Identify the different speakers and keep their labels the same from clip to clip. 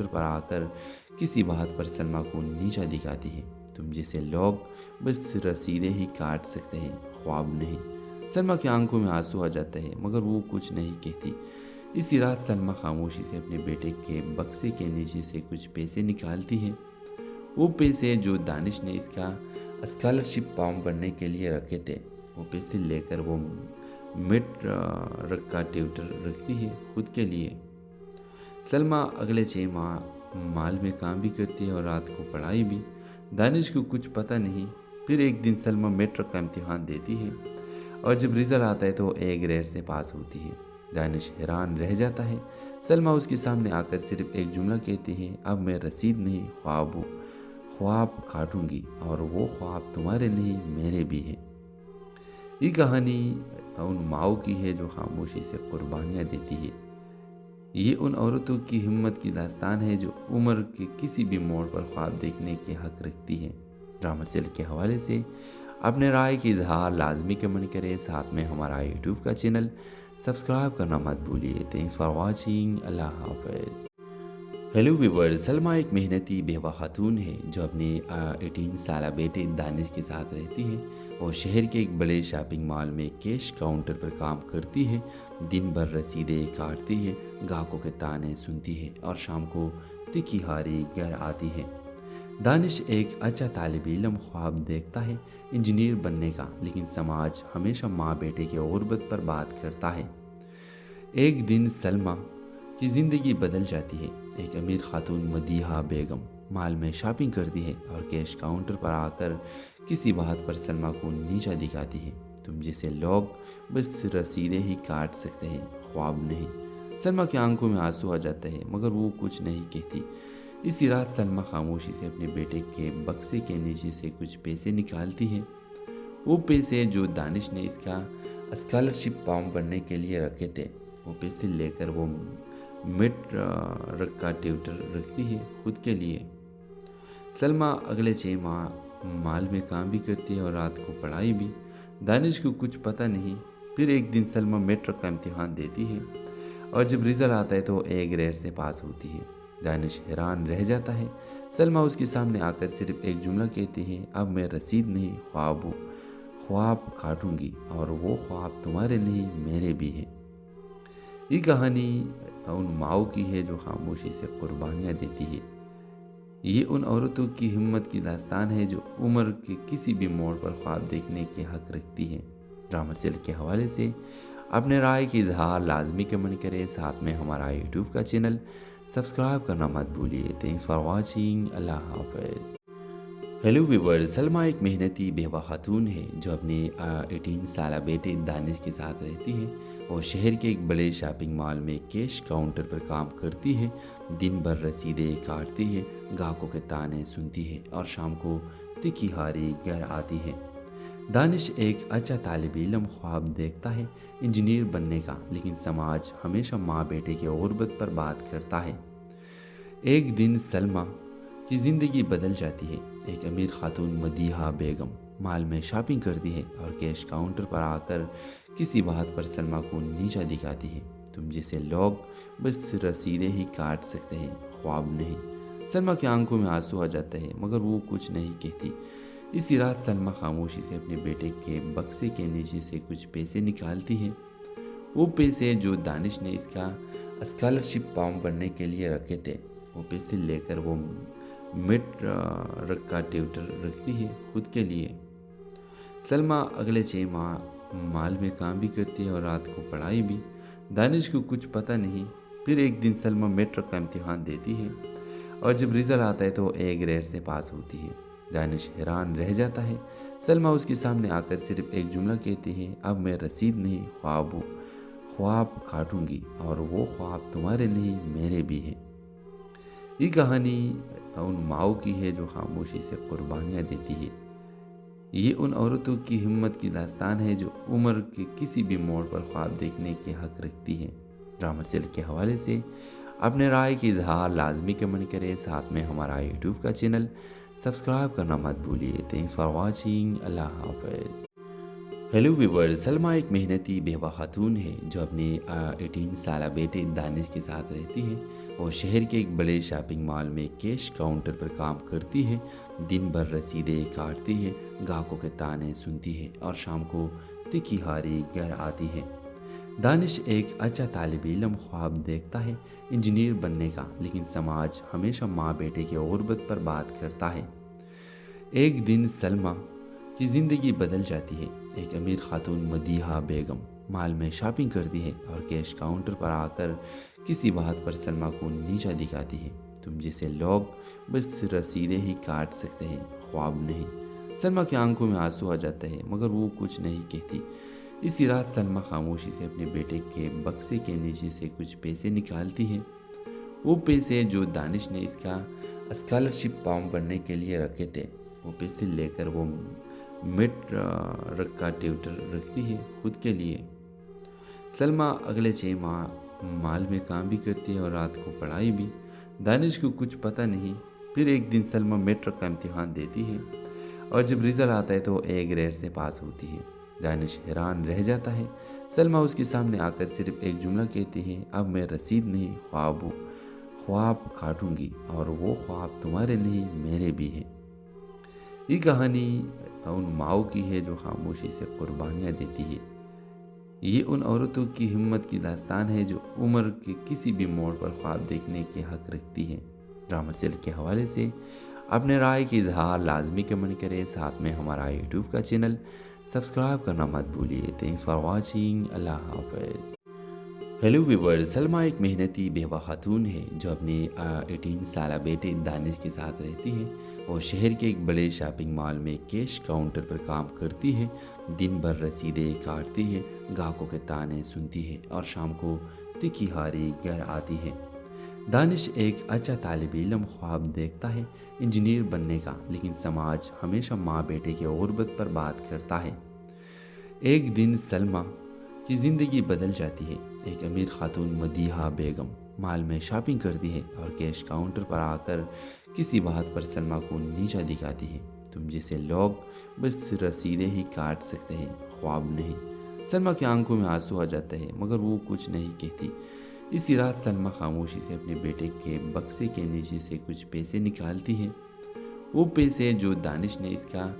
Speaker 1: Counter पर आकर किसी बात पर सलमा को नीचा दिखाती है। तुम जैसे लोग बस रसीदें ही काट सकते हैं, ख्वाब नहीं। सलमा की आंखों में आंसू आ जाते हैं मगर वो कुछ नहीं कहती। इसी रात सलमा खामोशी से अपने बेटे के बक्से के नीचे से कुछ पैसे निकालती है। वो पैसे जो दानिश ने इसका स्कॉलरशिप फॉर्म भरने के लिए रखे थे, वो पैसे लेकर वो मिड रखा ट्यूटर रखती है खुद के लिए। सलमा अगले 6 माह माल में काम भी करती है और रात को पढ़ाई भी। दानिश को कुछ पता नहीं। फिर एक दिन सलमा मेट्रिक का इम्तिहान देती है और जब रिजल्ट आता है तो ए ग्रेड से पास होती है। दानिश हैरान रह जाता है। सलमा उसके सामने आकर सिर्फ एक जुमला कहती है, अब मैं रसीद नहीं ख्वाब काटूंगी और वो ख्वाब तुम्हारे नहीं मेरे भी हैं। ये कहानी उन माओ की है जो खामोशी से कुर्बानियाँ देती है। ये उन औरतों की हिम्मत की दास्तान है जो उम्र के किसी भी मोड़ पर ख्वाब देखने के हक रखती है। ड्रामा सेल के हवाले से अपने राय की इजहार लाजमी कमेंट करें। साथ में हमारा यूट्यूब का चैनल सब्सक्राइब करना मत भूलिए। Thanks for watching. अल्लाह हाफ़िज़। हेलो व्यूअर्स, सलमा एक मेहनती बेवा खातून है जो अपने 18 साल बेटे दानिश के साथ रहती है और शहर के एक बड़े शॉपिंग मॉल में कैश काउंटर पर काम करती है। दिन भर रसीदें काटती है, ग्राहकों के ताने सुनती है और शाम को तिखी हारी घर आती है। दानिश एक अच्छा तालिब इल्म ख्वाब देखता है इंजीनियर बनने का, लेकिन समाज हमेशा माँ बेटे के गुर्बत पर बात करता है। एक दिन सलमा की ज़िंदगी बदल जाती है। एक अमीर खातून मदीहा बेगम माल में शॉपिंग करती है और कैश काउंटर पर आकर किसी बात पर सलमा को नीचा दिखाती है। तुम जैसे लोग बस रसीदें ही काट सकते हैं, ख्वाब नहीं। सलमा की आंखों में आंसू आ जाते हैं मगर वो कुछ नहीं कहती। इसी रात सलमा खामोशी से अपने बेटे के बक्से के नीचे से कुछ पैसे निकालती है। वो पैसे जो दानिश ने इसका स्कॉलरशिप फॉर्म भरने के लिए रखे थे, वो पैसे लेकर वो मिड रखा ट्यूटर रखती है खुद के लिए। सलमा अगले 6 माह माल में काम भी करती है और रात को पढ़ाई भी। दानिश को कुछ पता नहीं। फिर एक दिन सलमा मेट्रिक का इम्तिहान देती है और जब रिजल्ट आता है तो ए ग्रेड से पास होती है। दानिश हैरान रह जाता है। सलमा उसके सामने आकर सिर्फ एक जुमला कहती है, अब मैं रसीद नहीं ख्वाब काटूंगी और वो ख्वाब तुम्हारे नहीं मेरे भी हैं। ये कहानी उन माओ की है जो खामोशी से कुर्बानियाँ देती है। ये उन औरतों की हिम्मत की दास्तान है जो उम्र के किसी भी मोड़ पर ख्वाब देखने के हक रखती है। ड्रामा सेल के हवाले से अपने राय की इजहार लाजमी कमेंट करें। साथ में हमारा यूट्यूब का चैनल सब्सक्राइब करना मत भूलिए। Thanks for watching. अल्लाह हाफ़िज़। हेलो व्यूअर्स, सलमा एक मेहनती बेवा खातून है जो अपने 18 साल बेटे दानिश के साथ रहती है और शहर के एक बड़े शॉपिंग मॉल में कैश काउंटर पर काम करती है। दिन भर रसीदें काटती है, ग्राहकों के ताने सुनती है और शाम को तिखी हारी घर आती है। दानिश एक अच्छा तालिब इल्म ख्वाब देखता है इंजीनियर बनने का, लेकिन समाज हमेशा माँ बेटे के गुर्बत पर बात करता है। एक दिन सलमा की ज़िंदगी बदल जाती है। एक अमीर खातून मदीहा बेगम माल में शॉपिंग करती है और कैश काउंटर पर आकर किसी बात पर सलमा को नीचा दिखाती है। तुम जैसे लोग बस रसीदें ही काट सकते हैं, ख्वाब नहीं। सलमा की आंखों में आंसू आ जाते हैं मगर वो कुछ नहीं कहती। इसी रात सलमा खामोशी से अपने बेटे के बक्से के नीचे से कुछ पैसे निकालती है। वो पैसे जो दानिश ने इसका स्कॉलरशिप फॉर्म भरने के लिए रखे थे, वो पैसे लेकर वो मिड रखा ट्यूटर रखती है खुद के लिए। सलमा अगले 6 माह माल में काम भी करती है और रात को पढ़ाई भी। दानिश को कुछ पता नहीं। फिर एक दिन सलमा मेट्रिक का इम्तिहान देती है और जब रिजल्ट आता है तो ए ग्रेड से पास होती है। दानिश हैरान रह जाता है। सलमा उसके सामने आकर सिर्फ एक जुमला कहती है, अब मैं रसीद नहीं ख्वाब काटूंगी और वो ख्वाब तुम्हारे नहीं मेरे भी हैं। ये कहानी उन माओ की है जो खामोशी से कुर्बानियाँ देती है। ये उन औरतों की हिम्मत की दास्तान है जो उम्र के किसी भी मोड़ पर ख्वाब देखने के हक रखती है। ड्रामा सेल के हवाले से अपने राय की इजहार लाजमी कमेंट करें। साथ में हमारा यूट्यूब का चैनल सब्सक्राइब करना मत भूलिए। Thanks for watching. अल्लाह हाफ़िज़। हेलो व्यूअर्स, सलमा एक मेहनती बेवा खातून है जो अपने 18 साल बेटे दानिश के साथ रहती है وہ شہر کے ایک بڑے شاپنگ مال میں کیش کاؤنٹر پر کام کرتی ہے۔ دن بھر رسیدیں کاٹتی ہے، گاہکوں کے تانے سنتی ہے اور شام کو تکھی ہاری گھر آتی ہے۔ دانش ایک اچھا طالب علم خواب دیکھتا ہے انجینئر بننے کا، لیکن سماج ہمیشہ ماں بیٹے کی غربت پر بات کرتا ہے۔ ایک دن سلمیٰ کی زندگی بدل جاتی ہے۔ ایک امیر خاتون مدیحہ بیگم مال میں شاپنگ کرتی ہے اور کیش کاؤنٹر پر آ کر کسی بات پر سلمیٰ کو نیچا دکھاتی ہے۔ تم جیسے لوگ بس رسیدیں ہی کاٹ سکتے ہیں، خواب نہیں۔ سلمیٰ کی آنکھوں میں آنسو آ جاتے ہیں مگر وہ کچھ نہیں کہتی۔ اسی رات سلمیٰ خاموشی سے اپنے بیٹے کے بکسے کے نیچے سے کچھ پیسے نکالتی ہے۔ وہ پیسے جو دانش نے اس کا اسکالرشپ فارم بھرنے کے لیے رکھے تھے۔ وہ پیسے لے کر وہ مڈ کا ٹیوٹر رکھتی ہے خود کے لیے۔ سلمیٰ اگلے 6 ماہ مال میں کام بھی کرتی ہے اور رات کو پڑھائی بھی۔ دانش کو کچھ پتہ نہیں۔ پھر ایک دن سلمیٰ میٹرک کا امتحان دیتی ہے اور جب رزلٹ آتا ہے تو وہ اے گریڈ سے پاس ہوتی ہے۔ دانش حیران رہ جاتا ہے۔ سلمیٰ اس کے سامنے آ کر صرف ایک جملہ کہتی ہے، اب میں رسید نہیں، خواب کاٹوں گی، اور وہ خواب تمہارے نہیں میرے بھی ہیں۔ یہ کہانی ان ماؤں کی ہے جو خاموشی سے قربانیاں دیتی ہے۔ یہ ان عورتوں کی ہمت کی داستان ہے جو عمر کے کسی بھی موڑ پر خواب دیکھنے کے حق رکھتی ہے۔ ڈرامہ سلک کے حوالے سے اپنے رائے کی اظہار لازمی کمنٹ کریں، ساتھ میں ہمارا یوٹیوب کا چینل سبسکرائب کرنا مت بھولیے۔ Thanks for watching. اللہ حافظ۔ ہیلو ویورز، سلمیٰ ایک محنتی بیوہ خاتون ہے جو اپنے 18 سالہ بیٹے دانش کے ساتھ رہتی ہے۔ وہ شہر کے ایک بڑے شاپنگ مال میں کیش کاؤنٹر پر کام کرتی ہے۔ دن بھر رسیدیں کاٹتی ہے، گاہکوں کے تانے سنتی ہے اور شام کو تکھی ہاری گھر آتی ہے۔ دانش ایک اچھا طالب علم خواب دیکھتا ہے انجینئر بننے کا، لیکن سماج ہمیشہ ماں بیٹے کی غربت پر بات کرتا ہے۔ ایک دن سلمیٰ کی زندگی بدل جاتی ہے۔ ایک امیر خاتون مدیحہ بیگم مال میں شاپنگ کرتی ہے اور کیش کاؤنٹر پر آ کر کسی بات پر سلمیٰ کو نیچا دکھاتی ہے۔ تم جیسے لوگ بس رسیدیں ہی کاٹ سکتے ہیں، خواب نہیں۔ سلمیٰ کی آنکھوں میں آنسو آ جاتے ہیں مگر وہ کچھ نہیں کہتی۔ اسی رات سلمیٰ خاموشی سے اپنے بیٹے کے بکسے کے نیچے سے کچھ پیسے نکالتی ہے۔ وہ پیسے جو دانش نے اس کا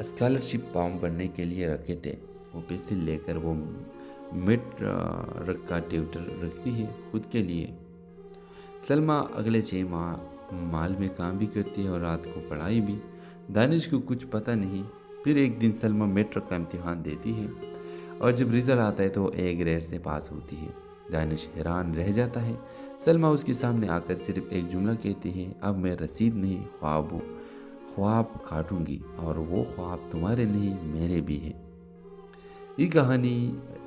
Speaker 1: اسکالرشپ فارم بھرنے کے لیے رکھے تھے۔ وہ پیسے لے کر وہ مڈ کا ٹیوٹر رکھتی ہے خود کے لیے۔ سلمیٰ اگلے 6 ماہ مال میں کام بھی کرتی ہے اور رات کو پڑھائی بھی۔ دانش کو کچھ پتہ نہیں۔ پھر ایک دن سلمیٰ میٹرک کا امتحان دیتی ہے اور جب رزلٹ آتا ہے تو وہ اے گریڈ سے پاس ہوتی ہے۔ دانش حیران رہ جاتا ہے۔ سلمیٰ اس کے سامنے آ کر صرف ایک جملہ کہتی ہے، اب میں رسید نہیں، خواب کاٹوں گی، اور وہ خواب تمہارے نہیں میرے بھی ہیں۔ یہ کہانی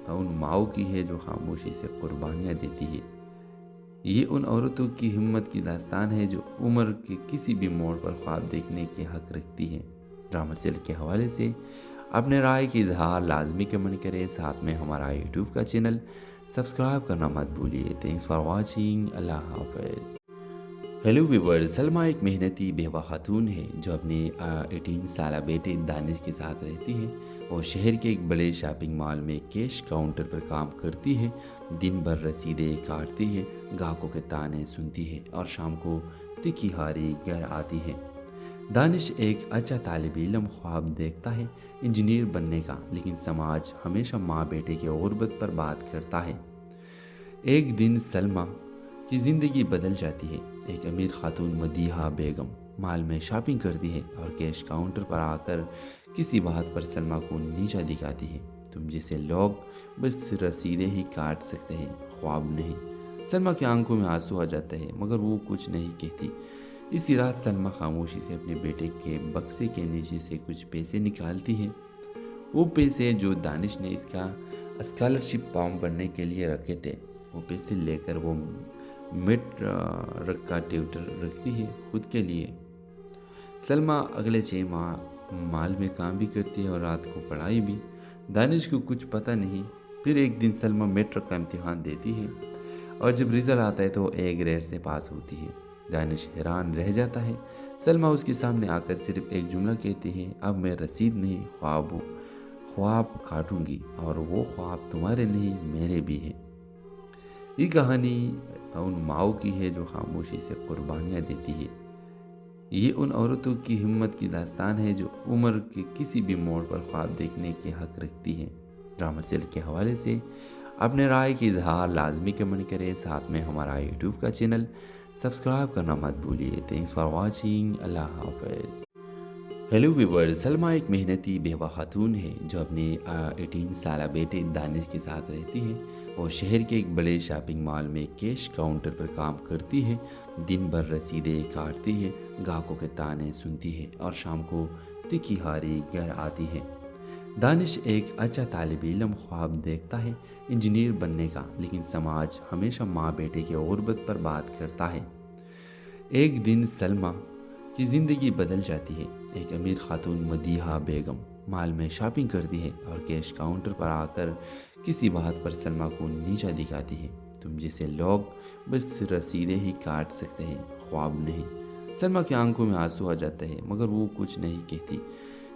Speaker 1: ان ماؤں کی ہے جو خاموشی سے قربانیاں دیتی ہے۔ یہ ان عورتوں کی ہمت کی داستان ہے جو عمر کے کسی بھی موڑ پر خواب دیکھنے کے حق رکھتی ہے۔ ڈرامہ سلک کے حوالے سے اپنے رائے کی اظہار لازمی کمنٹ کریں، ساتھ میں ہمارا یوٹیوب کا چینل سبسکرائب کرنا مت بھولیے۔ Thanks for watching. اللہ حافظ۔ ہیلو ویورز، سلمیٰ ایک محنتی بیوہ خاتون ہے جو اپنے 18 سالہ بیٹے دانش کے ساتھ رہتی ہے۔ وہ شہر کے ایک بڑے شاپنگ مال میں کیش کاؤنٹر پر کام کرتی ہے۔ دن بھر رسیدیں کاٹتی ہے، گاہکوں کے تانے سنتی ہے اور شام کو تکھی ہاری گھر آتی ہے۔ دانش ایک اچھا طالب علم خواب دیکھتا ہے انجینئر بننے کا، لیکن سماج ہمیشہ ماں بیٹے کی غربت پر بات کرتا ہے۔ ایک دن سلمیٰ کی زندگی بدل جاتی ہے۔ ایک امیر خاتون مدیحہ بیگم مال میں شاپنگ کرتی ہے اور کیش کاؤنٹر پر آ کر کسی بات پر سلمیٰ کو نیچا دکھاتی ہے۔ تم جیسے لوگ بس رسیدیں ہی کاٹ سکتے ہیں، خواب نہیں۔ سلمیٰ کی آنکھوں میں آنسو آ جاتے ہیں مگر وہ کچھ نہیں کہتی۔ اسی رات سلمیٰ خاموشی سے اپنے بیٹے کے بکسے کے نیچے سے کچھ پیسے نکالتی ہے۔ وہ پیسے جو دانش نے اس کا اسکالرشپ فارم بھرنے کے لیے رکھے تھے۔ وہ پیسے لے کر وہ مڈ کا ٹیوٹر رکھتی ہے خود کے لیے۔ سلمیٰ اگلے 6 ماہ مال میں کام بھی کرتی ہے اور رات کو پڑھائی بھی۔ دانش کو کچھ پتہ نہیں۔ پھر ایک دن سلمیٰ میٹرک کا امتحان دیتی ہے اور جب رزلٹ آتا ہے تو وہ اے گریڈ سے پاس ہوتی ہے۔ دانش حیران رہ جاتا ہے۔ سلمیٰ اس کے سامنے آ کر صرف ایک جملہ کہتی ہے، اب میں رسید نہیں، خواب کاٹوں گی، اور وہ خواب تمہارے نہیں میرے بھی ہیں۔ یہ کہانی ان ماؤں کی ہے جو خاموشی سے قربانیاں دیتی ہے۔ یہ ان عورتوں کی ہمت کی داستان ہے جو عمر کے کسی بھی موڑ پر خواب دیکھنے کے حق رکھتی ہے۔ ڈرامہ سیل کے حوالے سے اپنے رائے کی اظہار لازمی کمنٹ کریں، ساتھ میں ہمارا یوٹیوب کا چینل سبسکرائب کرنا مت بھولیے۔ تھینکس فار واچنگ، اللہ حافظ۔ ہیلو ویور، سلمیٰ ایک محنتی بیوہ خاتون ہے جو اپنے 18 سالہ بیٹے دانش کے ساتھ رہتی ہے۔ وہ شہر کے ایک بڑے شاپنگ مال میں کیش کاؤنٹر پر کام کرتی ہے، دن بھر رسیدیں کاٹتی ہے، گاہکوں کے تانے سنتی ہے اور شام کو تکھی ہاری گھر آتی ہے۔ دانش ایک اچھا طالب علم خواب دیکھتا ہے انجینئر بننے کا، لیکن سماج ہمیشہ ماں بیٹے کی غربت پر بات کرتا ہے۔ ایک دن سلمیٰ کی زندگی بدل جاتی ہے۔ ایک امیر خاتون مدیحہ بیگم مال میں شاپنگ کرتی ہے اور کیش کاؤنٹر پر آ کر کسی بات پر سلمیٰ کو نیچا دکھاتی ہے۔ تم جیسے لوگ بس رسیدیں ہی کاٹ سکتے ہیں، خواب نہیں۔ سلمیٰ کی آنکھوں میں آنسو آ جاتے ہیں مگر وہ کچھ نہیں کہتی۔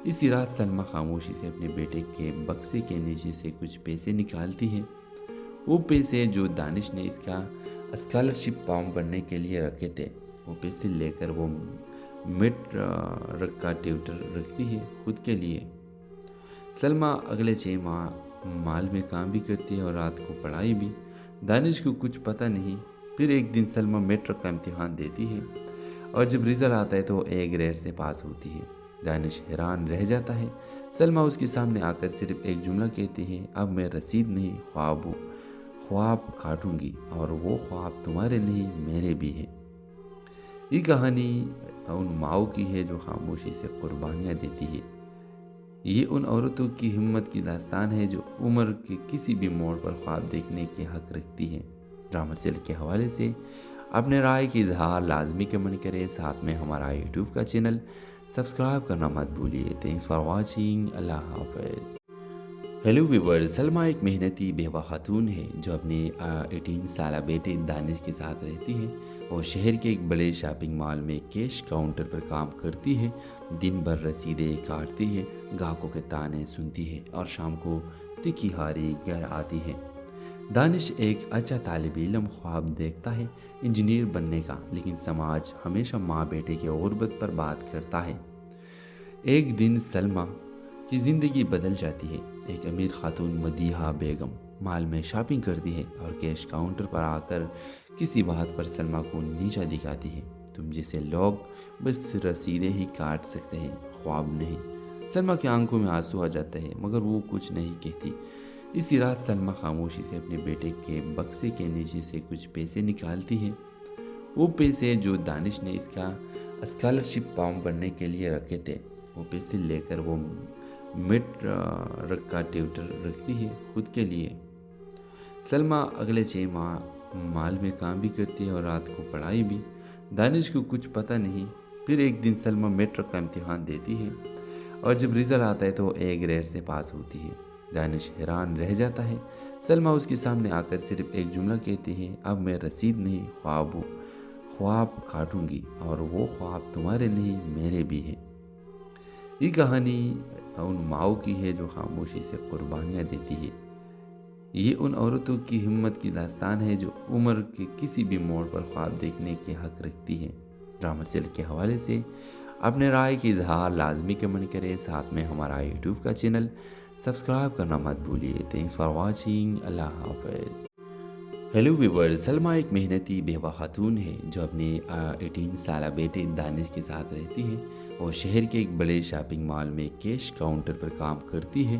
Speaker 1: اسی رات سلمیٰ خاموشی سے اپنے بیٹے کے بکسے کے نیچے سے کچھ پیسے نکالتی ہے۔ وہ پیسے جو دانش نے اس کا اسکالرشپ فارم بھرنے کے لیے رکھے تھے، وہ پیسے لے کر وہ مڈ کا ٹیوٹر رکھتی ہے خود کے لیے۔ سلمیٰ اگلے 6 ماہ مال میں کام بھی کرتی ہے اور رات کو پڑھائی بھی۔ دانش کو کچھ پتہ نہیں۔ پھر ایک دن سلمیٰ میٹرک کا امتحان دیتی ہے اور جب رزلٹ آتا ہے تو وہ اے گریڈ سے پاس ہوتی ہے۔ دانش حیران رہ جاتا ہے۔ سلمیٰ اس کے سامنے آ کر صرف ایک جملہ کہتی ہے، اب میں رسید نہیں، خواب کاٹوں گی، اور وہ خواب تمہارے نہیں میرے بھی ہیں۔ یہ کہانی ان ماؤں کی ہے جو خاموشی سے قربانیاں دیتی ہے۔ یہ ان عورتوں کی ہمت کی داستان ہے جو عمر کے کسی بھی موڑ پر خواب دیکھنے کے حق رکھتی ہے۔ ڈرامہ سیل کے حوالے سے اپنے رائے کی اظہار لازمی کمنٹ کریں، ساتھ میں ہمارا یوٹیوب کا چینل سبسکرائب کرنا مت بھولیے۔ تھینکس فار واچنگ، اللہ حافظ۔ ہیلو ویور، سلمیٰ ایک محنتی بیوہ خاتون ہے جو اپنے 18 سالہ بیٹے دانش کے ساتھ رہتی ہے۔ وہ شہر کے ایک بڑے شاپنگ مال میں کیش کاؤنٹر پر کام کرتی ہے، دن بھر رسیدیں کاٹتی ہے، گاہکوں کے تانے سنتی ہے اور شام کو تکھی ہاری گھر آتی ہے۔ دانش ایک اچھا طالب علم خواب دیکھتا ہے انجینئر بننے کا، لیکن سماج ہمیشہ ماں بیٹے کی غربت پر بات کرتا ہے۔ ایک دن سلمیٰ کی زندگی بدل جاتی ہے۔ ایک امیر خاتون مدیحہ بیگم مال میں شاپنگ کرتی ہے اور کیش کاؤنٹر پر آ کر کسی بات پر سلمیٰ کو نیچا دکھاتی ہے۔ تم جیسے لوگ بس رسیدیں ہی کاٹ سکتے ہیں، خواب نہیں۔ سلمیٰ کی آنکھوں میں آنسو آ جاتے ہیں مگر وہ کچھ نہیں کہتی۔ اسی رات سلمیٰ خاموشی سے اپنے بیٹے کے بکسے کے نیچے سے کچھ پیسے نکالتی ہے۔ وہ پیسے جو دانش نے اس کا اسکالرشپ فارم بھرنے کے لیے رکھے تھے، وہ پیسے لے کر وہ مڈ کا ٹیوٹر رکھتی ہے خود کے لیے۔ سلمیٰ اگلے 6 ماہ مال میں کام بھی کرتی ہے اور رات کو پڑھائی بھی۔ دانش کو کچھ پتہ نہیں۔ پھر ایک دن سلمیٰ میٹرک کا امتحان دیتی ہے اور جب رزلٹ آتا ہے تو اے گریڈ سے پاس ہوتی ہے۔ دانش حیران رہ جاتا ہے۔ سلمیٰ اس کے سامنے آ کر صرف ایک جملہ کہتی ہے، اب میں رسید نہیں، خواب کاٹوں گی، اور وہ خواب تمہارے نہیں میرے بھی ہیں۔ یہ کہانی ان ماؤں کی ہے جو خاموشی سے قربانیاں دیتی ہے۔ یہ ان عورتوں کی ہمت کی داستان ہے جو عمر کے کسی بھی موڑ پر خواب دیکھنے کے حق رکھتی ہے۔ ڈرامہ سیل کے حوالے سے اپنے رائے کی اظہار لازمی کمنٹ کریں، ساتھ میں ہمارا یوٹیوب کا چینل سبسکرائب کرنا مت بھولیے۔ تھینکس فار واچنگ، اللہ حافظ۔ ہیلو ویور، سلمیٰ ایک محنتی بیوہ خاتون ہے جو اپنے 18 سالہ بیٹے دانش کے ساتھ رہتی ہے۔ وہ شہر کے ایک بڑے شاپنگ مال میں کیش کاؤنٹر پر کام کرتی ہے،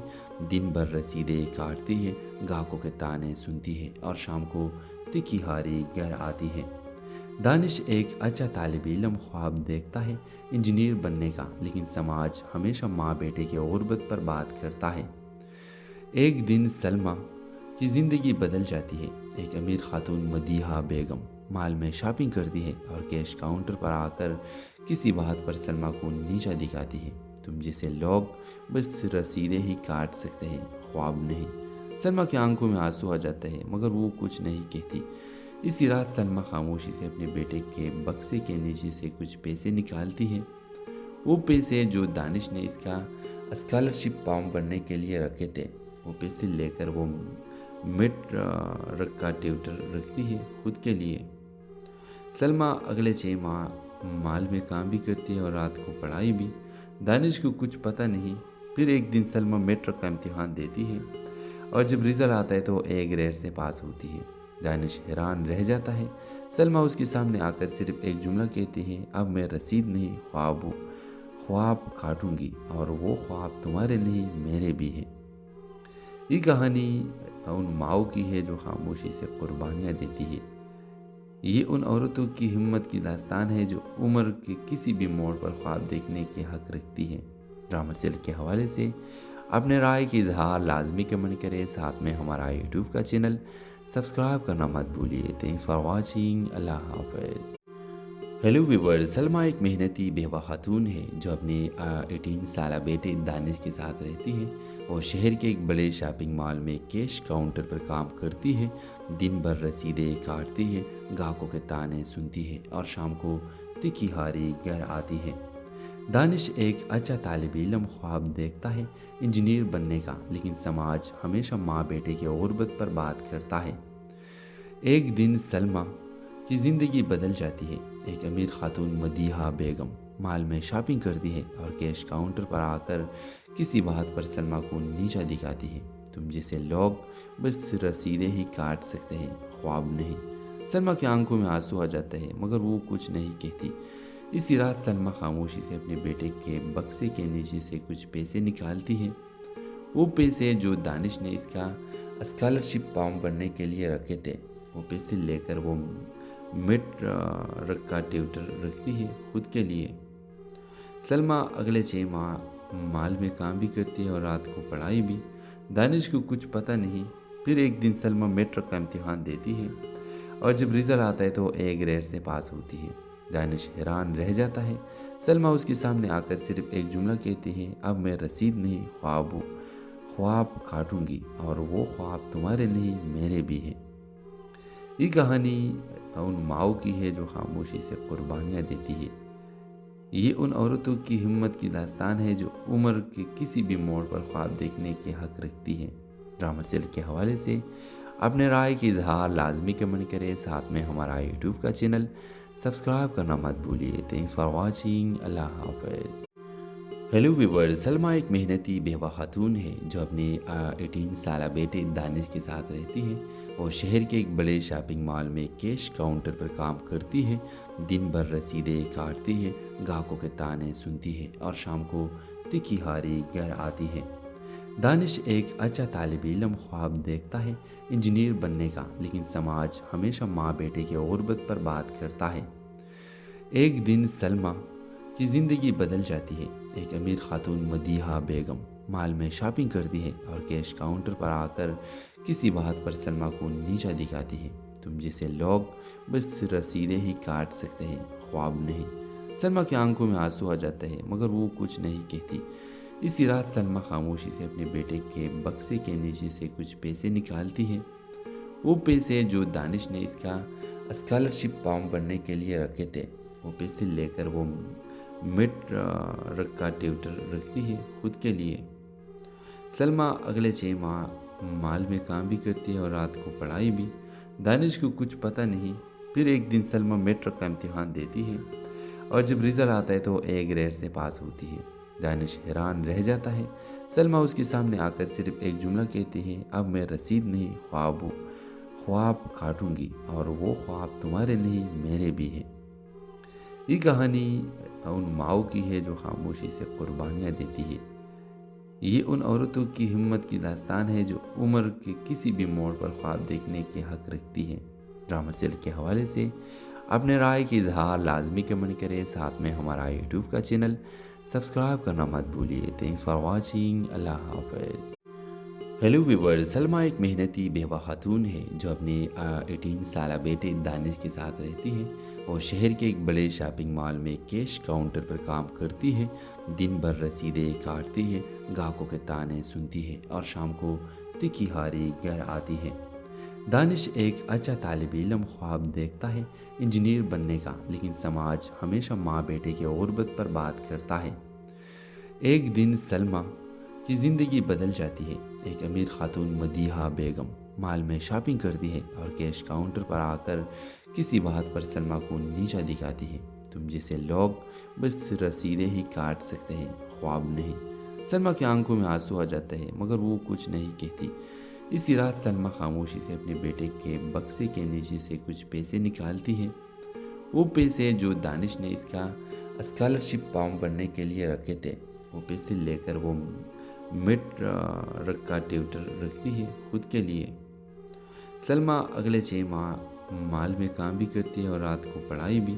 Speaker 1: دن بھر رسیدیں کاٹتی ہے، گاہکوں کے تانے سنتی ہے اور شام کو تکھی ہاری گھر آتی ہے۔ دانش ایک اچھا طالب علم خواب دیکھتا ہے انجینئر بننے کا، لیکن سماج ہمیشہ ماں بیٹے کی غربت پر بات کرتا ہے۔ ایک دن سلمیٰ کی زندگی بدل جاتی ہے۔ ایک امیر خاتون مدیحہ بیگم مال میں شاپنگ کرتی ہے اور کیش کاؤنٹر پر آ کر کسی بات پر سلمیٰ کو نیچا دکھاتی ہے۔ تم جیسے لوگ بس رسیدیں ہی کاٹ سکتے ہیں، خواب نہیں۔ سلمیٰ کی آنکھوں میں آنسو آ جاتے ہیں مگر وہ کچھ نہیں کہتی۔ اسی رات سلمیٰ خاموشی سے اپنے بیٹے کے بکسے کے نیچے سے کچھ پیسے نکالتی ہے۔ وہ پیسے جو دانش نے اس کا اسکالرشپ فارم بھرنے کے لیے رکھے تھے، وہ پیسے لے کر وہ मिड रखा ट्यूटर रखती है खुद के लिए। सलमा अगले 6 माह माल में काम भी करती है और रात को पढ़ाई भी। दानिश को कुछ पता नहीं। फिर एक दिन सलमा मेट्रिक का इम्तिहान देती है और जब रिजल्ट आता है तो ए ग्रेड से पास होती है। दानिश हैरान रह जाता है। सलमा उसके सामने आकर सिर्फ एक जुमला कहती है, अब मैं रसीद नहीं ख्वाब काटूंगी और वो ख्वाब तुम्हारे नहीं मेरे भी हैं। ये कहानी उन माओ की है जो खामोशी से कुर्बानियाँ देती है। ये उन औरतों की हिम्मत की दास्तान है जो उम्र के किसी भी मोड़ पर ख्वाब देखने के हक रखती है। ड्रामा सेल के हवाले से अपने राय की इजहार लाजमी कमेंट करें। साथ में हमारा यूट्यूब का चैनल सब्सक्राइब करना मत भूलिए। Thanks for watching. अल्लाह हाफ़िज़। हेलो व्यूअर्स, सलमा एक मेहनती बेवा खातून है जो अपने 18 साल बेटे दानिश के साथ रहती है और शहर के एक बड़े शॉपिंग मॉल में कैश काउंटर पर काम करती है। दिन भर रसीदें काटती है, ग्राहकों के ताने सुनती है और शाम को तिखी हारी घर आती है। दानिश एक अच्छा तालिब इल्म ख्वाब देखता है इंजीनियर बनने का, लेकिन समाज हमेशा माँ बेटे की गुर्बत पर बात करता है। एक दिन सलमा की ज़िंदगी बदल जाती है। एक अमीर खातून मदीहा बेगम मॉल में शॉपिंग करती है और कैश काउंटर पर आकर किसी बात पर सलमा को नीचा दिखाती है। तुम जैसे लोग बस रसीदें ही काट सकते हैं, ख्वाब नहीं। सलमा की आंखों में आंसू आ जाते हैं मगर वो कुछ नहीं कहती। इसी रात सलमा खामोशी से अपने बेटे के बक्से के नीचे से कुछ पैसे निकालती है। वो पैसे जो दानिश ने इसका स्कॉलरशिप फॉर्म भरने के लिए रखे थे। वो पैसे लेकर वो मिड रखा ट्यूटर रखती है खुद के लिए। सलमा अगले 6 माह माल में काम भी करती है और रात को पढ़ाई भी। दानिश को कुछ पता नहीं। फिर एक दिन सलमा मेट्रिक का इम्तिहान देती है और जब रिजल्ट आता है तो ए ग्रेड से पास होती है। दानिश हैरान रह जाता है। सलमा उसके सामने आकर सिर्फ एक जुमला कहती है, अब मैं रसीद नहीं ख्वाब काटूंगी और वो ख्वाब तुम्हारे नहीं मेरे भी हैं। ये कहानी उन माओ की है जो खामोशी से कुर्बानियाँ देती है। ये उन औरतों की हिम्मत की दास्तान है जो उम्र के किसी भी मोड़ पर ख्वाब देखने के हक रखती है। ड्रामा सेल के हवाले से अपने राय की इजहार लाजमी कमेंट करें। साथ में हमारा यूट्यूब का चैनल सब्सक्राइब करना मत भूलिए। Thanks for watching. अल्लाह हाफ़िज़। हेलो व्यूअर्स, सलमा एक मेहनती बेवा खातून है जो अपने 18 साल बेटे दानिश के साथ रहती है और शहर के एक बड़े शॉपिंग मॉल में कैश काउंटर पर काम करती है। दिन भर रसीदें काटती है, ग्राहकों के ताने सुनती है और शाम को तिखी हारी घर आती है। दानिश एक अच्छा तालिब इल्म ख्वाब देखता है इंजीनियर बनने का, लेकिन समाज हमेशा माँ बेटे की गुर्बत पर बात करता है। एक दिन सलमा की ज़िंदगी बदल जाती है। एक अमीर खातून मदीहा बेगम मॉल में शॉपिंग करती है और कैश काउंटर पर आकर किसी बात पर सलमा को नीचा दिखाती है। तुम जैसे लोग बस रसीदें ही काट सकते हैं, ख्वाब नहीं। सलमा की आंखों में आंसू आ जाते हैं मगर वो कुछ नहीं कहती। इसी रात सलमा खामोशी से अपने बेटे के बक्से के नीचे से कुछ पैसे निकालती है। वो पैसे जो दानिश ने इसका स्कॉलरशिप फॉर्म भरने के लिए रखे थे। वो पैसे लेकर वो मिड रखा ट्यूटर रखती है खुद के लिए। सलमा अगले 6 माह माल में काम भी करती है और रात को पढ़ाई भी। दानिश को कुछ पता नहीं। फिर एक दिन सलमा मेट्रिक का इम्तिहान देती है और जब रिजल्ट आता है तो ए ग्रेड से पास होती है। दानिश हैरान रह जाता है। सलमा उसके सामने आकर सिर्फ एक जुमला कहती है, अब मैं रसीद नहीं ख्वाब काटूंगी और वो ख्वाब तुम्हारे नहीं मेरे भी हैं। ये कहानी उन माओ की है जो खामोशी से कुर्बानियाँ देती है। ये उन औरतों की हिम्मत की दास्तान है जो उम्र के किसी भी मोड़ पर ख्वाब देखने के हक रखती है। ड्रामा सेल के हवाले से अपने राय की इजहार लाजमी कमेंट करें। साथ में हमारा यूट्यूब का चैनल सब्सक्राइब करना मत भूलिए। Thanks for watching. अल्लाह हाफ़िज़। हेलो व्यूअर्स, सलमा एक मेहनती बेवा खातून है जो अपने 18 साल बेटे दानिश के साथ रहती है और शहर के एक बड़े शॉपिंग मॉल में कैश काउंटर पर काम करती है। दिन भर रसीदें काटती है, ग्राहकों के ताने सुनती है और शाम को तिखी हारी घर आती है। दानिश एक अच्छा तालिब इल्म ख्वाब देखता है इंजीनियर बनने का, लेकिन समाज हमेशा माँ बेटे की गुर्बत पर बात करता है। एक दिन सलमा की ज़िंदगी बदल जाती है। एक अमीर खातून मदीहा बेगम مال میں شاپنگ کرتی ہے اور کیش کاؤنٹر پر آ کر کسی بات پر سلمیٰ کو نیچا دکھاتی ہے۔ تم جیسے لوگ بس رسیدیں ہی کاٹ سکتے ہیں، خواب نہیں۔ سلمیٰ کی آنکھوں میں آنسو آ جاتے ہیں مگر وہ کچھ نہیں کہتی۔ اسی رات سلمیٰ خاموشی سے اپنے بیٹے کے بکسے کے نیچے سے کچھ پیسے نکالتی ہے۔ وہ پیسے جو دانش نے اس کا اسکالرشپ فارم بھرنے کے لیے رکھے تھے، وہ پیسے لے کر وہ مڈ کا ٹیوٹر رکھتی ہے خود کے لیے۔ سلمیٰ اگلے 6 ماہ مال میں کام بھی کرتی ہے اور رات کو پڑھائی بھی۔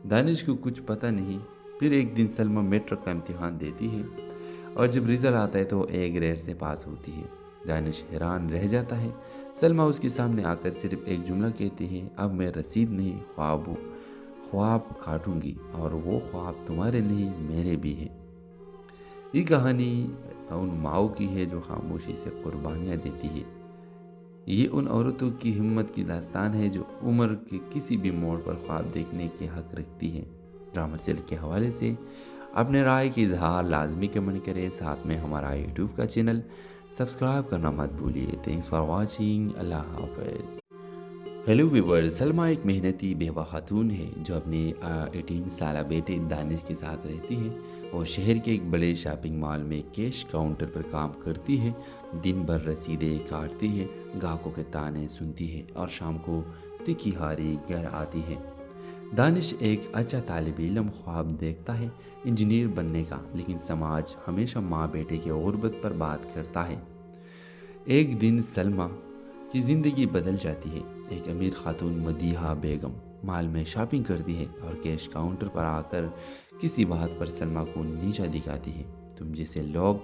Speaker 1: دانش کو کچھ پتہ نہیں۔ پھر ایک دن سلمیٰ میٹرک کا امتحان دیتی ہے اور جب رزلٹ آتا ہے تو وہ A گریڈ سے پاس ہوتی ہے۔ دانش حیران رہ جاتا ہے۔ سلمیٰ اس کے سامنے آ کر صرف ایک جملہ کہتی ہے، اب میں رسید نہیں، خواب کاٹوں گی، اور وہ خواب تمہارے نہیں میرے بھی ہیں۔ یہ کہانی ان ماؤں کی ہے جو خاموشی سے قربانیاں دیتی ہے۔ یہ ان عورتوں کی ہمت کی داستان ہے جو عمر کے کسی بھی موڑ پر خواب دیکھنے کے حق رکھتی ہے۔ ڈرامہ سیل کے حوالے سے اپنے رائے کی اظہار لازمی کمنٹ کریں، ساتھ میں ہمارا یوٹیوب کا چینل سبسکرائب کرنا مت بھولیے۔ Thanks for watching. اللہ حافظ۔ ہیلو ویورز، سلمیٰ ایک محنتی بیوہ خاتون ہے جو اپنے 18 سالہ بیٹے دانش کے ساتھ رہتی ہے۔ وہ شہر کے ایک بڑے شاپنگ مال میں کیش کاؤنٹر پر کام کرتی ہے۔ دن بھر رسیدیں کاٹتی ہے، گاہکوں کے تانے سنتی ہے اور شام کو تکھی ہاری گھر آتی ہے۔ دانش ایک اچھا طالب علم خواب دیکھتا ہے انجینئر بننے کا، لیکن سماج ہمیشہ ماں بیٹے کی غربت پر بات کرتا ہے۔ ایک دن سلمیٰ کی زندگی بدل جاتی ہے۔ ایک امیر خاتون مدیحہ بیگم مال میں شاپنگ کرتی ہے اور کیش کاؤنٹر پر آ کر کسی بات پر سلمیٰ کو نیچا دکھاتی ہے۔ تم جیسے لوگ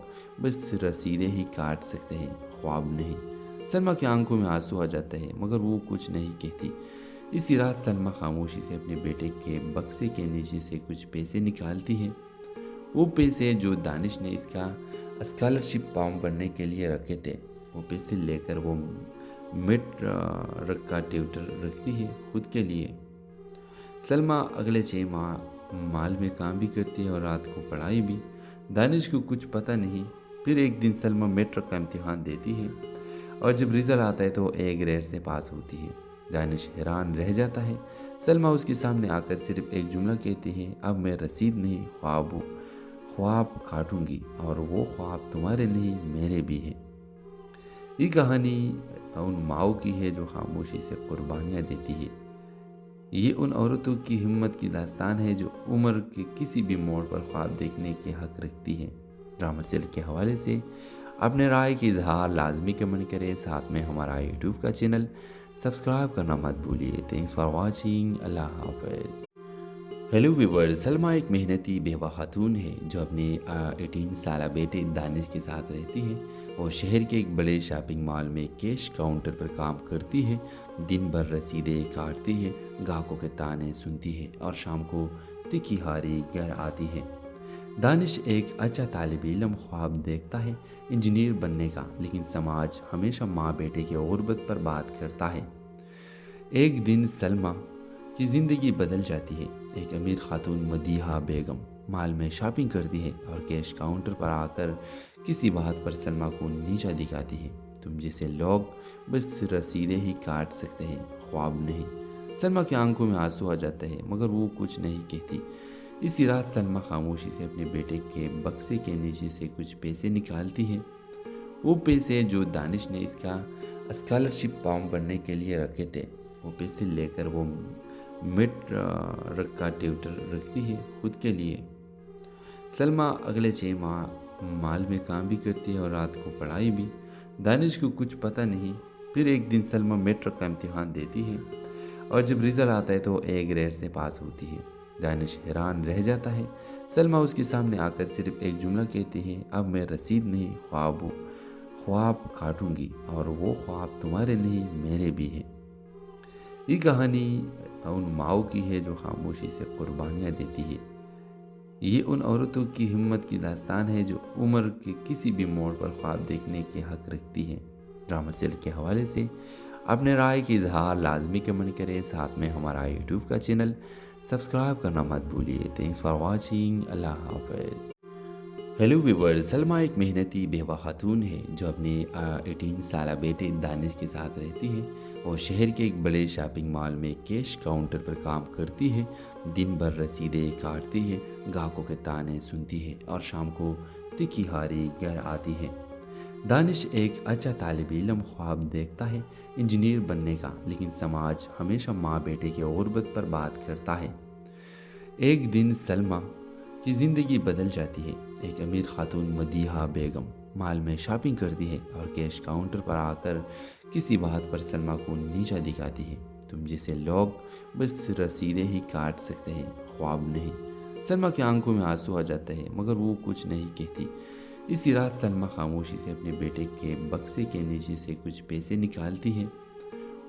Speaker 1: بس رسیدیں ہی کاٹ سکتے ہیں، خواب نہیں۔ سلمیٰ کی آنکھوں میں آنسو آ جاتے ہیں مگر وہ کچھ نہیں کہتی۔ اسی رات سلمیٰ خاموشی سے اپنے بیٹے کے بکسے کے نیچے سے کچھ پیسے نکالتی ہے۔ وہ پیسے جو دانش نے اس کا اسکالرشپ فارم بھرنے کے لیے رکھے تھے، وہ پیسے لے کر وہ مڈ کا ٹیوٹر رکھتی ہے خود کے لیے۔ سلمیٰ اگلے 6 ماہ مال میں کام بھی کرتی ہے اور رات کو پڑھائی بھی۔ دانش کو کچھ پتہ نہیں۔ پھر ایک دن سلمیٰ میٹرک کا امتحان دیتی ہے اور جب رزلٹ آتا ہے تو وہ A گریڈ سے پاس ہوتی ہے۔ دانش حیران رہ جاتا ہے۔ سلمیٰ اس کے سامنے آ کر صرف ایک جملہ کہتی ہے، اب میں رسید نہیں، خواب کاٹوں گی، اور وہ خواب تمہارے نہیں میرے بھی ہیں۔ یہ کہانی ان ماؤں کی ہے جو خاموشی سے قربانیاں دیتی ہے۔ یہ ان عورتوں کی ہمت کی داستان ہے جو عمر کے کسی بھی موڑ پر خواب دیکھنے کے حق رکھتی ہے۔ ڈرامہ سیل کے حوالے سے اپنے رائے کی اظہار لازمی کمنٹ کریں، ساتھ میں ہمارا یوٹیوب کا چینل سبسکرائب کرنا مت بھولیے۔ Thanks for watching. اللہ حافظ۔ ہیلو ویورز، سلمیٰ ایک محنتی بیوہ خاتون ہے جو اپنے 18 سالہ بیٹے دانش کے ساتھ رہتی ہے۔ وہ شہر کے ایک بڑے شاپنگ مال میں کیش کاؤنٹر پر کام کرتی ہے۔ دن بھر رسیدیں کاٹتی ہے، گاہکوں کے تانے سنتی ہے اور شام کو تکھی ہاری گھر آتی ہے۔ دانش ایک اچھا طالب علم خواب دیکھتا ہے انجینئر بننے کا، لیکن سماج ہمیشہ ماں بیٹے کی غربت پر بات کرتا ہے۔ ایک دن سلمیٰ کی زندگی بدل جاتی ہے۔ ایک امیر خاتون مدیحہ بیگم مال میں شاپنگ کرتی ہے اور کیش کاؤنٹر پر آ کر کسی بات پر سلمیٰ کو نیچا دکھاتی ہے۔ تم جیسے لوگ بس رسیدیں ہی کاٹ سکتے ہیں، خواب نہیں۔ سلمیٰ کی آنکھوں میں آنسو آ جاتے ہیں مگر وہ کچھ نہیں کہتی۔ اسی رات سلمیٰ خاموشی سے اپنے بیٹے کے بکسے کے نیچے سے کچھ پیسے نکالتی ہے۔ وہ پیسے جو دانش نے اس کا اسکالرشپ فارم بھرنے کے لیے رکھے تھے، وہ پیسے لے کر وہ مڈ کا ٹیوٹر رکھتی ہے خود کے لیے۔ سلمیٰ اگلے 6 ماہ مال میں کام بھی کرتی ہے اور رات کو پڑھائی بھی۔ دانش کو کچھ پتہ نہیں۔ پھر ایک دن سلمیٰ میٹرک کا امتحان دیتی ہے اور جب رزلٹ آتا ہے تو وہ A گریڈ سے پاس ہوتی ہے۔ دانش حیران رہ جاتا ہے۔ سلمیٰ اس کے سامنے آ کر صرف ایک جملہ کہتی ہے، اب میں رسید نہیں، خواب کاٹوں گی، اور وہ خواب تمہارے نہیں میرے بھی ہیں۔ یہ کہانی ان ماؤں کی ہے جو خاموشی سے قربانیاں دیتی ہے۔ یہ ان عورتوں کی ہمت کی داستان ہے جو عمر کے کسی بھی موڑ پر خواب دیکھنے کے حق رکھتی ہے۔ ڈرامہ سیل کے حوالے سے اپنے رائے کی اظہار لازمی کمنٹ کریں، ساتھ میں ہمارا یوٹیوب کا چینل سبسکرائب کرنا مت بھولیے۔ Thanks for watching. اللہ حافظ۔ हेलो व्यूवर्स, सलमा एक मेहनती बेवा खातून है जो अपने 18 साल बेटे दानिश के साथ रहती है। वो शहर के एक बड़े शॉपिंग मॉल में कैश काउंटर पर काम करती है। दिन भर रसीदें काटती है, ग्राहकों के ताने सुनती है और शाम को तिखी हारी घर आती है। दानिश एक अच्छा तालिब इल्म ख्वाब देखता है इंजीनियर बनने का, लेकिन समाज हमेशा माँ बेटे की गुर्बत पर बात करता है। एक दिन सलमा की ज़िंदगी बदल जाती है। एक अमीर खातून मदीहा बेगम मॉल में शॉपिंग करती है और कैश काउंटर पर आकर किसी बात पर सलमा को नीचा दिखाती है। तुम जैसे लोग बस रसीदें ही काट सकते हैं, ख्वाब नहीं। सलमा की आंखों में आंसू आ जाते हैं, मगर वो कुछ नहीं कहती। इसी रात सलमा खामोशी से अपने बेटे के बक्से के नीचे से कुछ पैसे निकालती है।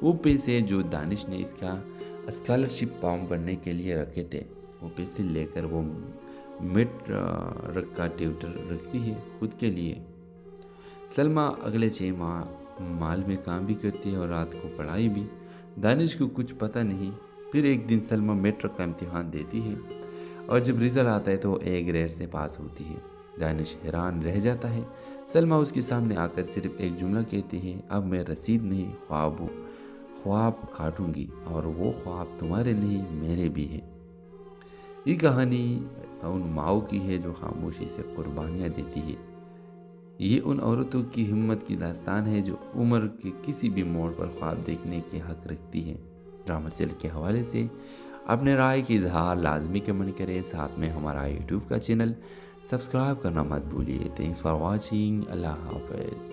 Speaker 1: वो पैसे जो दानिश ने इसका स्कॉलरशिप फॉर्म भरने के लिए रखे थे। वो पैसे लेकर वो मिड का ट्यूटर रखती है खुद के लिए। सलमा अगले 6 माह मॉल में काम भी करती है और रात को पढ़ाई भी। दानिश को कुछ पता नहीं। फिर एक दिन सलमा मेट्रिक का इम्तिहान देती है और जब रिजल्ट आता है तो ए ग्रेड से पास होती है। दानिश हैरान रह जाता है। सलमा उसके सामने आकर सिर्फ एक जुमला कहती है, अब मैं रसीद नहीं ख्वाब काटूंगी और वो ख्वाब तुम्हारे नहीं मेरे भी हैं। ये कहानी उन माओ की है जो खामोशी से कुर्बानियाँ देती है। ये उन औरतों की हिम्मत की दास्तान है जो उम्र के किसी भी मोड़ पर ख्वाब देखने के हक रखती है। ड्रामा सेल के हवाले से अपने राय की इजहार लाजमी कमेंट करें। साथ में हमारा यूट्यूब का चैनल सब्सक्राइब करना मत भूलिए। Thanks for watching. अल्लाह हाफिज़।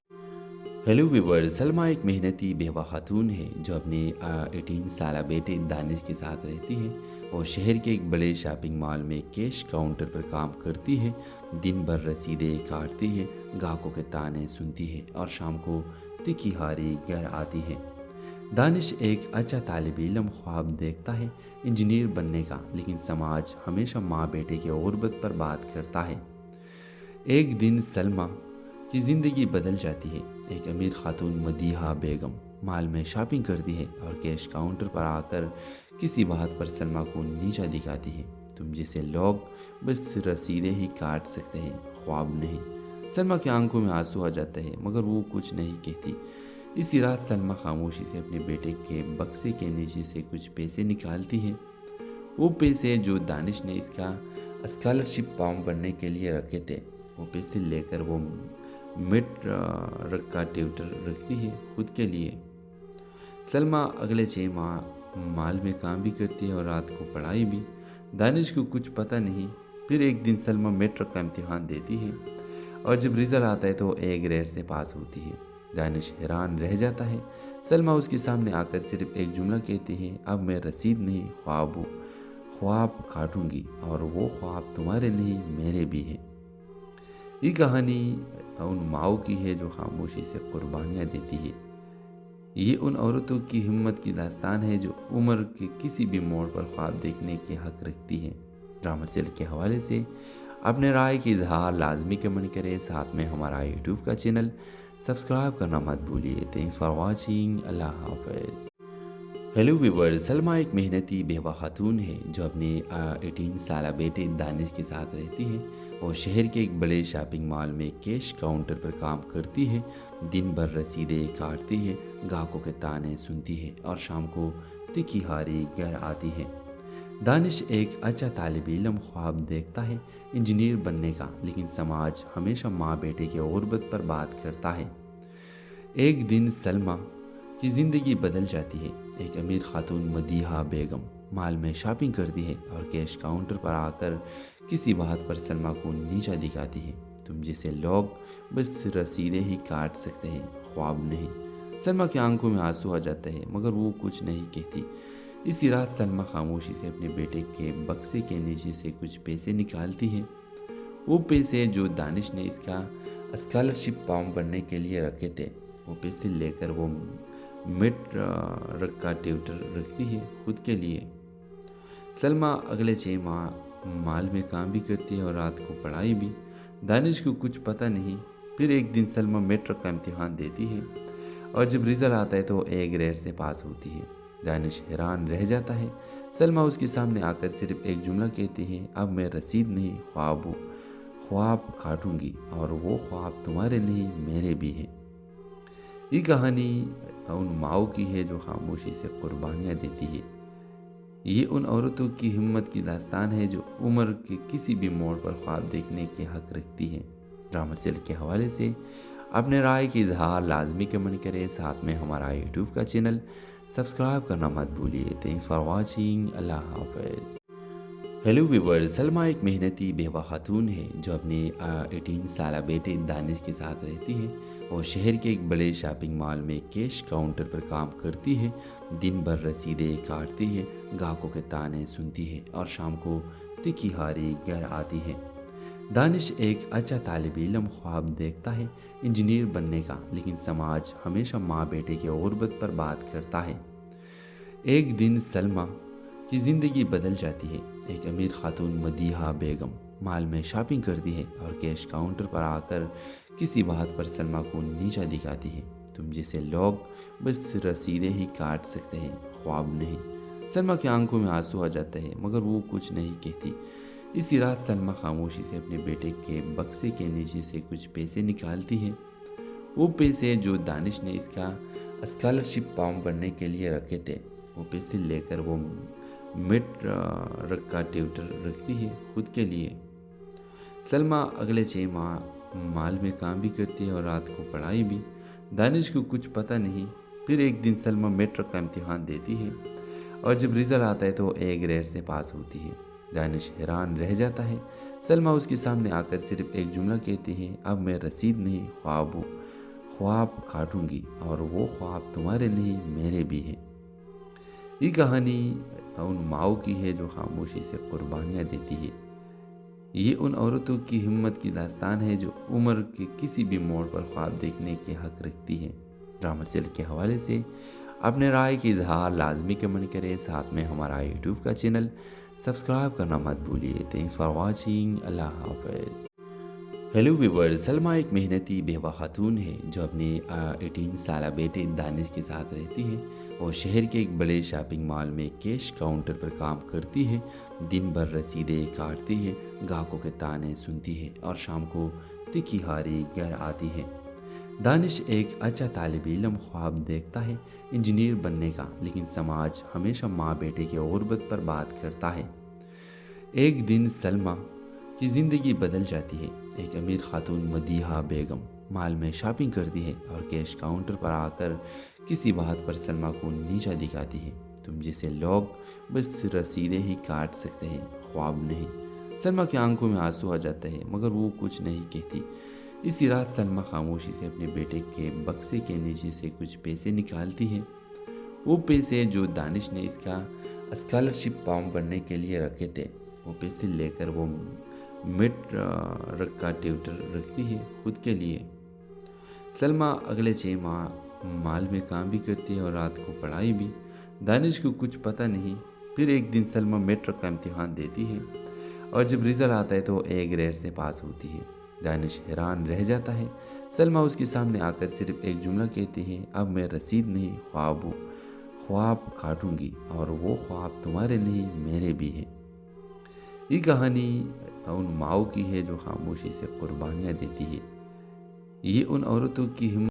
Speaker 1: हेलो व्यूवर्स, सलमा एक मेहनती बेवा खातून है जो अपने 18 साल बेटे दानिश के साथ रहती है। वो शहर के एक बड़े शॉपिंग मॉल में कैश काउंटर पर काम करती है। दिन भर रसीदें काटती है, ग्राहकों के ताने सुनती है और शाम को तिखी हारी घर आती है। दानिश एक अच्छा तालिब इल्म ख्वाब देखता है इंजीनियर बनने का, लेकिन समाज हमेशा माँ बेटे की गुर्बत पर बात करता है। एक दिन सलमा की ज़िंदगी बदल जाती है। एक अमीर खातून मदीहा बेगम मॉल में शॉपिंग करती है और कैश काउंटर पर आकर किसी बात पर सलमा को नीचा दिखाती है। तुम जैसे लोग बस रसीदें ही काट सकते हैं, ख्वाब नहीं। सलमा की आंखों में आंसू आ जाते हैं, मगर वो कुछ नहीं कहती। इसी रात सलमा खामोशी से अपने बेटे के बक्से के नीचे से कुछ पैसे निकालती है। वो पैसे जो दानिश ने इसका स्कॉलरशिप फॉर्म भरने के लिए रखे थे। वो पैसे लेकर वो मिड का ट्यूटर रखती है खुद के लिए। सलमा अगले 6 माह मॉल में काम भी करती है और रात को पढ़ाई भी। दानिश को कुछ पता नहीं। फिर एक दिन सलमा मेट्रिक का इम्तिहान देती है और जब रिजल्ट आता है तो ए ग्रेड से पास होती है। दानिश हैरान रह जाता है। सलमा उसके सामने आकर सिर्फ एक जुमला कहती है, अब मैं रसीद नहीं ख्वाब काटूंगी और वो ख्वाब तुम्हारे नहीं मेरे भी हैं। ये कहानी उन माओ की है जो खामोशी से कुर्बानियाँ देती है। ये उन औरतों की हिम्मत की दास्तान है जो उम्र के किसी भी मोड़ पर ख्वाब देखने के हक रखती है। ड्रामा सेल के हवाले से अपने राय की इजहार लाजमी कमेंट करें। साथ में हमारा यूट्यूब का चैनल सब्सक्राइब करना मत भूलिए। Thanks for watching. अल्लाह हाफिज़। हेलो व्यूवर्स, सलमा एक मेहनती बेवा खातून है जो अपने 18 साल बेटे दानिश के साथ रहती है। वो शहर के एक बड़े शॉपिंग मॉल में कैश काउंटर पर काम करती है। दिन भर रसीदें काटती है, ग्राहकों के ताने सुनती है और शाम को तिखी हारी घर आती है। दानिश एक अच्छा तालिब इल्म ख्वाब देखता है इंजीनियर बनने का, लेकिन समाज हमेशा माँ बेटे की गुर्बत पर बात करता है। एक दिन सलमा की ज़िंदगी बदल जाती है। एक अमीर खातून मदीहा बेगम मॉल में शॉपिंग करती है और कैश काउंटर पर आकर किसी बात पर सलमा को नीचा दिखाती है। तुम जैसे लोग बस रसीदें ही काट सकते हैं, ख्वाब नहीं। सलमा की आंखों में आंसू आ जाते हैं, मगर वो कुछ नहीं कहती। इसी रात सलमा खामोशी से अपने बेटे के बक्से के नीचे से कुछ पैसे निकालती है। वो पैसे जो दानिश ने इसका स्कॉलरशिप फॉर्म भरने के लिए रखे थे। वो पैसे लेकर वो मिड का ट्यूटर रखती है खुद के लिए। सलमा अगले 6 माह मॉल में काम भी करती है और रात को पढ़ाई भी। दानिश को कुछ पता नहीं। फिर एक दिन सलमा मेट्रिक का इम्तिहान देती है और जब रिजल्ट आता है तो ए ग्रेड से पास होती है। दानिश हैरान रह जाता है। सलमा उसके सामने आकर सिर्फ एक जुमला कहती है, अब मैं रसीद नहीं ख्वाब काटूंगी और वो ख्वाब तुम्हारे नहीं मेरे भी हैं। ये कहानी उन माओ की है जो खामोशी से कुर्बानियाँ देती है। ये उन औरतों की हिम्मत की दास्तान है जो उम्र के किसी भी मोड़ पर ख्वाब देखने के हक रखती है। ड्रामा सेल के हवाले से अपने राय की इजहार लाजमी कमेंट करें, साथ में हमारा यूट्यूब का चैनल सब्सक्राइब करना मत भूलिए। Thanks for watching. अल्लाह हाफ़िज़। हेलो व्यूवर्स, सलमा एक मेहनती बेवा खातून है जो अपने 18 साल बेटे दानिश के साथ रहती है और शहर के एक बड़े शॉपिंग मॉल में कैश काउंटर पर काम करती है। दिन भर रसीदें काटती है, ग्राहकों के ताने सुनती है और शाम को तिखी हारी घर आती है। दानिश एक अच्छा तालिब इल्म ख्वाब देखता है इंजीनियर बनने का, लेकिन समाज हमेशा माँ बेटे की गुर्बत पर बात करता है। एक दिन सलमा की ज़िंदगी बदल जाती है। एक अमीर खातून मदीहा बेगम मॉल में शॉपिंग करती है और कैश काउंटर पर आकर किसी बात पर सलमा को नीचा दिखाती है। तुम जैसे लोग बस रसीदें ही काट सकते हैं, ख्वाब नहीं। सलमा की आंखों में आंसू आ जाते हैं मगर वो कुछ नहीं कहती। इसी रात सलमा खामोशी से अपने बेटे के बक्से के नीचे से कुछ पैसे निकालती है। वो पैसे जो दानिश ने इसका स्कॉलरशिप फॉर्म भरने के लिए रखे थे, वो पैसे लेकर वो मिड का ट्यूटर रखती है खुद के लिए। सलमा अगले 6 माह मॉल में काम भी करती है और रात को पढ़ाई भी। दानिश को कुछ पता नहीं। फिर एक दिन सलमा मेट्रिक का इम्तिहान देती है और जब रिजल्ट आता है तो ए ग्रेड से पास होती है। दानिश हैरान रह जाता है। सलमा उसके सामने आकर सिर्फ एक जुमला कहती है, अब मैं रसीद नहीं ख्वाब काटूंगी और वो ख्वाब तुम्हारे नहीं मेरे भी हैं। ये कहानी उन माओ की है जो खामोशी से कुर्बानियाँ देती है। ये उन औरतों की हिम्मत की दास्तान है जो उम्र के किसी भी मोड़ पर ख्वाब देखने के हक रखती है। ड्रामा सेल के हवाले से अपने राय की इजहार लाजमी कमेंट करें, साथ में हमारा यूट्यूब का चैनल सब्सक्राइब करना मत भूलिए। Thanks for watching. अल्लाह हाफ़िज़। हेलो व्यूवर्स, सलमा एक मेहनती बेवा खातून है जो अपने 18 साल बेटे दानिश के साथ रहती है और शहर के एक बड़े शॉपिंग मॉल में कैश काउंटर पर काम करती है। दिन भर रसीदें काटती है, ग्राहकों के ताने सुनती है और शाम को तिखी हारी घर आती है। दानिश एक अच्छा तालिब इल्म ख्वाब देखता है इंजीनियर बनने का, लेकिन समाज हमेशा माँ बेटे की गुर्बत पर बात करता है। एक दिन सलमा की ज़िंदगी बदल जाती है। एक अमीर खातून मदीहा बेगम मॉल में शॉपिंग करती है और कैश काउंटर पर आकर किसी बात पर सलमा को नीचा दिखाती है। तुम जैसे लोग बस रसीदें ही काट सकते हैं, ख्वाब नहीं। सलमा की आंखों में आंसू आ जाते हैं मगर वो कुछ नहीं कहती। इसी रात सलमा खामोशी से अपने बेटे के बक्से के नीचे से कुछ पैसे निकालती है। वो पैसे जो दानिश ने इसका स्कॉलरशिप फॉर्म भरने के लिए रखे थे, वो पैसे लेकर वो मिड का ट्यूटर रखती है खुद के लिए। सलमा अगले 6 माह मॉल में काम भी करती है और रात को पढ़ाई भी। दानिश को कुछ पता नहीं। फिर एक दिन सलमा मेट्रिक का इम्तिहान देती है और जब रिजल्ट आता है तो ए ग्रेड से पास होती है। दानिश हैरान रह जाता है। सलमा उसके सामने आकर सिर्फ एक जुमला कहती है, अब मैं रसीद नहीं ख्वाब काटूंगी और वो ख्वाब तुम्हारे नहीं मेरे भी हैं। ये कहानी उन माओ की है जो खामोशी से कुर्बानियाँ देती है। ये उन औरतों की हिम्मत